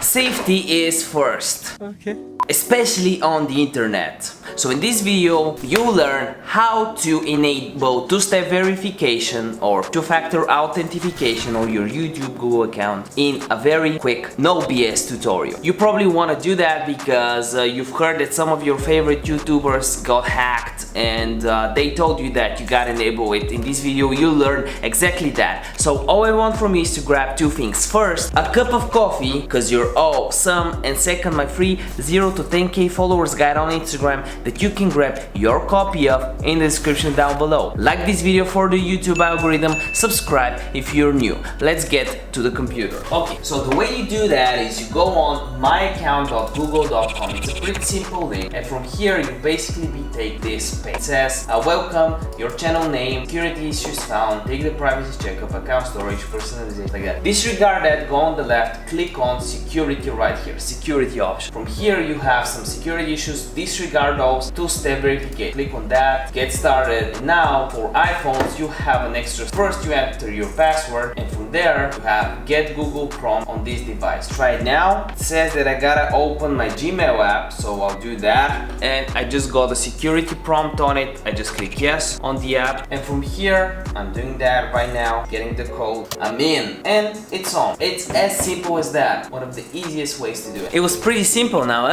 Safety is first. Okay. Especially on the internet. So in this video you'll learn how to enable two-step verification or two-factor authentication on your YouTube Google account in a very quick no BS tutorial. You probably want to do that because you've heard that some of your favorite YouTubers got hacked and they told you that you gotta enable it. In this video you'll learn exactly that. So all I want from you is to grab two things. First, a cup of coffee because you're awesome, and second, my free 0 to 10k followers guide on Instagram that you can grab your copy of in the description down below. Like this video for the YouTube algorithm, subscribe if you're new. Let's get to the computer. Okay, so the way you do that is you go on myaccount.google.com. It's a pretty simple link, and from here you basically take this page. It says welcome, your channel name, security issues found, take the privacy checkup, account storage, personalization, like that. Disregard that, go on the left, click on security right here, security option. From here you have some security issues, disregard those, two-step verification. Click on that, get started. And now for iPhones you have an extra. First you enter your password, and from there you have get Google Chrome on this device. Try it now. It says that I gotta open my Gmail app, so I'll do that. And I just got a security prompt on it. I just click yes on the app, and from here I'm doing that right now, getting the code. I'm in, and it's on. It's as simple as that. One of the easiest ways to do it. It was pretty simple now,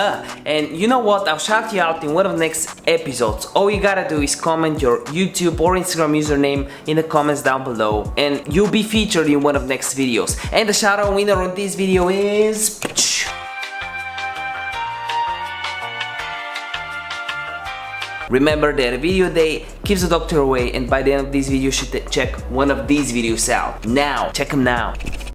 and you know what? I'll shout you out in one of the next episodes. All you gotta do is comment your YouTube or Instagram username in the comments down below, and you'll be featured in one of the next videos. And the shout out winner on this video is... Remember that a video a day keeps the doctor away, and by the end of this video you should check one of these videos out. Now, check them now.